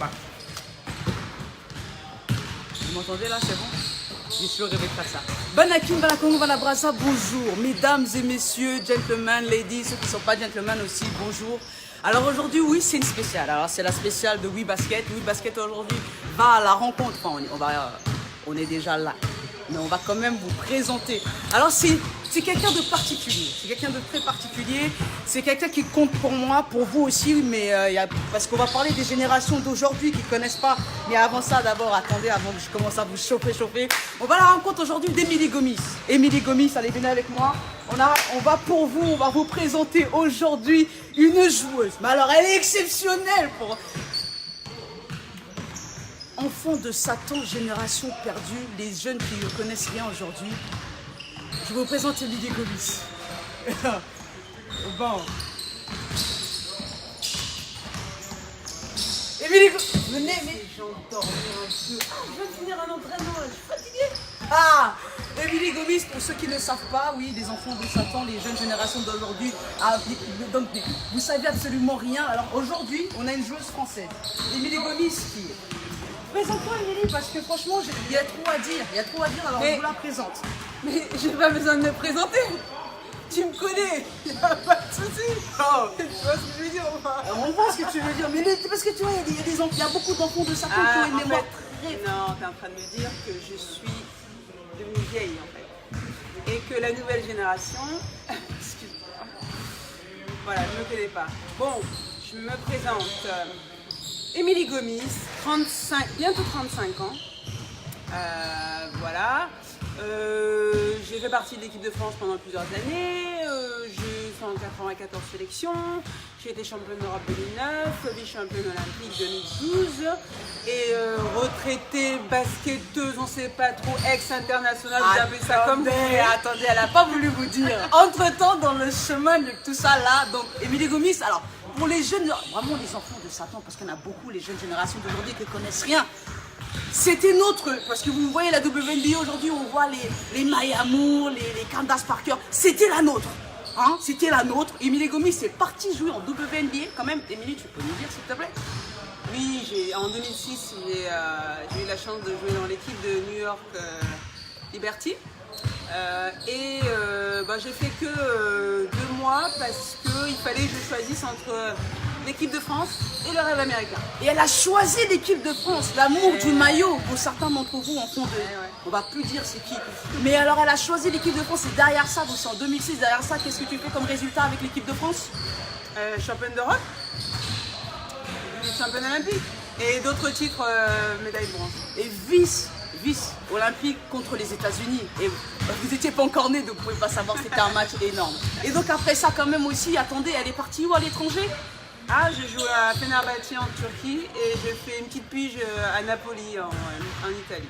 pas. Vous m'entendez là, c'est bon? J'ai toujours rêvé de faire ça. Banakim, Banakongo, Banabrasa, bonjour. Mesdames et messieurs, gentlemen, ladies, ceux qui ne sont pas gentlemen aussi, bonjour. Alors aujourd'hui, oui, c'est une spéciale. Alors c'est la spéciale de WeBasket. WeBasket aujourd'hui va à la rencontre. Enfin, on est déjà là. Mais on va quand même vous présenter. Alors c'est quelqu'un de particulier. C'est quelqu'un de très particulier. C'est quelqu'un qui compte pour moi, pour vous aussi. Mais parce qu'on va parler des générations d'aujourd'hui qui ne connaissent pas. Mais avant ça, d'abord, attendez, avant que je commence à vous chauffer. On va à la rencontre aujourd'hui d'Emilie Gomis. Emilie Gomis, allez, venez avec moi. On va pour vous, on va vous présenter aujourd'hui une joueuse. Mais alors, elle est exceptionnelle pour... Enfant de Satan, génération perdue, les jeunes qui ne connaissent rien aujourd'hui. Je vous présente Emilie Gomis. Bon. Emilie Gomis, venez, mais j'endors un peu. Ah, je viens de finir un entraînement, je suis fatiguée. Ah, Emilie Gomis, pour ceux qui ne savent pas, oui, les enfants de Satan, les jeunes générations d'aujourd'hui, donc vous savez absolument rien. Alors aujourd'hui, on a une joueuse française, Emilie Gomis, qui... Présente-toi Emilie, parce que franchement, il y a trop à dire, alors je vous la présente. Mais j'ai pas besoin de me présenter. Tu me connais, y a pas de souci. Oh. Tu vois ce que je veux dire ou pas? On voit ce que tu veux dire, mais parce que tu vois, il y a beaucoup d'enfants de Satan qui ont une mémoire très... Non, t'es en train de me dire que je suis devenue vieille en fait. Et que la nouvelle génération, excuse-moi, voilà, je me connais pas. Bon, je me présente. Emilie Gomis, bientôt 35 ans. Voilà. J'ai fait partie de l'équipe de France pendant plusieurs années. J'ai fait en 94 sélections. J'ai été championne d'Europe 2009, vice-championne olympique 2012. Et retraitée, basketteuse, on sait pas trop, ex-internationale, vous appelez ça comme vous voulez. Attendez, elle n'a pas voulu vous dire. Entre-temps, dans le chemin de tout ça là, donc Emilie Gomis, alors pour les jeunes, vraiment les enfants de Satan, parce qu'il y en a beaucoup, les jeunes générations d'aujourd'hui qui ne connaissent rien. C'était notre, parce que vous voyez la WNBA aujourd'hui, on voit les Maya Moore, les Candace Parker, c'était la nôtre. Hein, c'était la nôtre. Emilie Gomis est partie jouer en WNBA quand même. Emilie, tu peux nous dire s'il te plaît? Oui, en 2006, j'ai eu la chance de jouer dans l'équipe de New York Liberty. J'ai fait que 2 mois parce qu'il fallait que je choisisse entre l'équipe de France et le rêve américain. Et elle a choisi l'équipe de France, l'amour du maillot, pour certains d'entre vous en font de... On va plus dire c'est qui. Mais alors elle a choisi l'équipe de France et derrière ça, vous en 2006, derrière ça, qu'est-ce que tu fais comme résultat avec l'équipe de France? Championne d'Europe, championne olympique et d'autres titres, médaille de bronze. Et vice olympique contre les États-Unis. Et vous n'étiez pas encore né, donc vous ne pouvez pas savoir, c'était un match énorme. Et donc après ça quand même aussi, attendez, elle est partie où à l'étranger? Ah, j'ai joué à Fenerbahçe en Turquie et j'ai fait une petite pige à Napoli en Italie.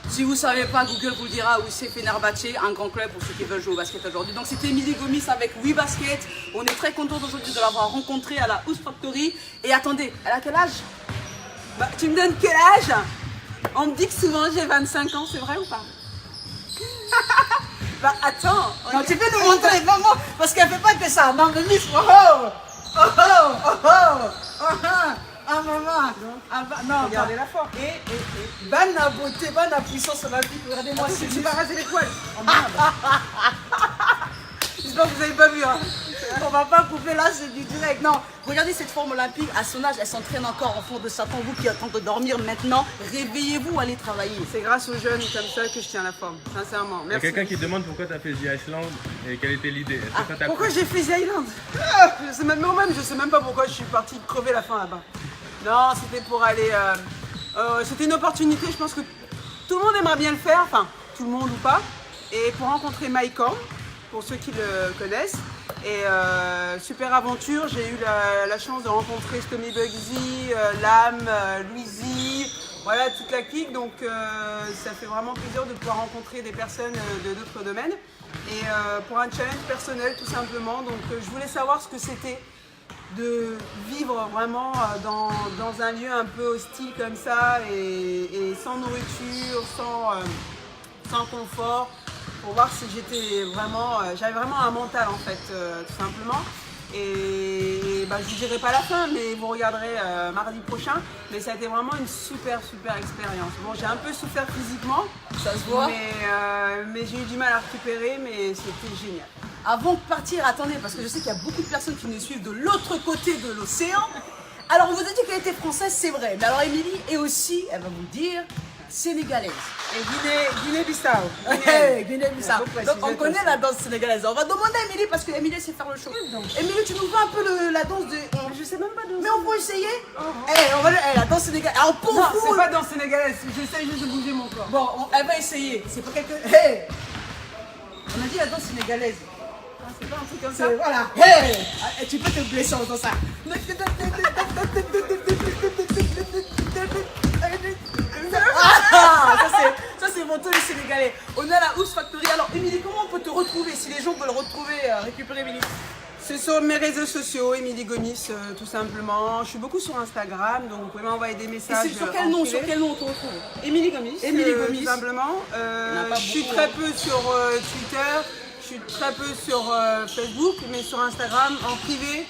Si vous ne savez pas, Google vous le dira où c'est Fenerbahçe, un grand club pour ceux qui veulent jouer au basket aujourd'hui. Donc c'était Emilie Gomis avec WeBasket. On est très content aujourd'hui de l'avoir rencontrée à la House Factory. Et attendez, elle a quel âge? Bah, tu me donnes quel âge? On me dit que souvent j'ai 25 ans, c'est vrai ou pas? Bah attends, non, tu peux nous montrer vraiment, parce qu'elle ne fait pas que ça. Non, Gomis, ah maman, non, regardez la force. Et bonne la beauté, bonne la puissance olympique. Regardez-moi, si tu vas raser les poils. Oh merde. J'espère que vous n'avez pas vu. Hein. On va pas couper là, c'est du direct. Non, regardez cette forme olympique. À son âge, elle s'entraîne encore en fond de Satan. Vous qui attendez de dormir maintenant, réveillez-vous, allez travailler. C'est grâce aux jeunes comme ça que je tiens la forme, sincèrement. Il y a quelqu'un qui demande pourquoi tu as fait The Island et quelle était l'idée. Pourquoi j'ai fait The Island? Je sais même pas pourquoi je suis partie crever la faim là-bas. Non, c'était pour aller... c'était une opportunité, je pense que tout le monde aimerait bien le faire, enfin, tout le monde ou pas. Et pour rencontrer Mike Horn, pour ceux qui le connaissent. Et super aventure, j'ai eu la chance de rencontrer Stomy Bugsy, Lam, Louisie, voilà toute la clique. Donc ça fait vraiment plaisir de pouvoir rencontrer des personnes de d'autres domaines. Et pour un challenge personnel tout simplement, donc je voulais savoir ce que c'était de vivre vraiment dans un lieu un peu hostile comme ça et sans nourriture, sans confort, pour voir si j'avais vraiment un mental en fait, tout simplement. Et bah, je vous dirai pas la fin, mais vous regarderez mardi prochain. Mais ça a été vraiment une super expérience. Bon, j'ai un peu souffert physiquement, Ça se voit. mais j'ai eu du mal à récupérer, mais c'était génial. Avant de partir, attendez, parce que je sais qu'il y a beaucoup de personnes qui nous suivent de l'autre côté de l'océan. Alors, on vous a dit qu'elle était française, c'est vrai. Mais alors, Émilie est aussi, elle va vous le dire, sénégalaise. Et Guinée-Bissau. Hey, Guinée-Bissau. Faut préciser Donc, on connaît aussi. la danse sénégalaise. On va demander à Émilie parce qu'Émilie sait faire le show. Émilie, tu nous fais un peu la danse de. Je sais même pas danser. Mais on peut essayer. On va la danse sénégalaise. Alors, pour Non, vous. c'est pas danse sénégalaise, j'essaye juste de bouger mon corps. Bon, elle va essayer. C'est pas quelque. Hey. On a dit la danse sénégalaise. C'est pas un truc comme ça. Voilà. Hey. Ah, tu peux te blesser en faisant ça. Ah, ça c'est mon tour les Sénégalais. On est à la House Factory. Alors Émilie, comment on peut te retrouver si les gens veulent retrouver, récupérer Émilie? C'est sur mes réseaux sociaux, Émilie Gomis, tout simplement. Je suis beaucoup sur Instagram, donc vous pouvez m'envoyer des Et messages. c'est sur quel nom? Sur quel nom on te retrouve? Émilie Gomis. Émilie Gomis. Tout simplement. n'a pas Je suis beaucoup, très hein. peu sur Twitter, je suis très peu sur Facebook, mais sur Instagram, en privé,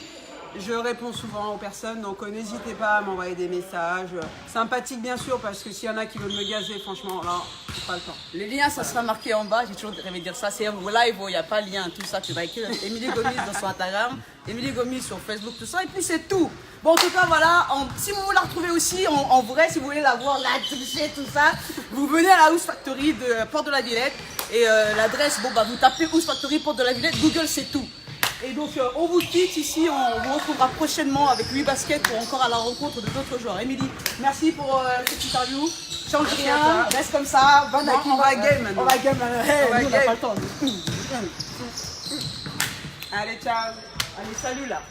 je réponds souvent aux personnes, donc n'hésitez pas à m'envoyer des messages. Sympathiques bien sûr, parce que s'il y en a qui veulent me gazer, franchement, là, j'ai pas le temps. Les liens, ça sera marqué en bas. J'ai toujours rêvé de dire ça. C'est un live où il n'y a pas de lien, tout ça. Tu vas écrire Émilie Gomis dans son Instagram, Émilie Gomis sur Facebook, tout ça. Et puis c'est tout. Bon, en tout cas, voilà. Si vous voulez la retrouver aussi en vrai, si vous voulez la voir, la toucher, tout ça, vous venez à la House Factory de Porte de la Villette. Et l'adresse, bon, bah, vous tapez House Factory Porte de la Villette. Google, c'est tout. Et donc, on vous quitte ici. On vous retrouvera prochainement avec 8 baskets pour encore à la rencontre de d'autres joueurs. Émilie, merci pour cette interview. Change Merci rien, à toi. reste comme ça. Bonne Bon, on va game maintenant. On va game maintenant. Hey, On va nous, on n'a game. pas le temps. Allez, ciao. Allez, salut là.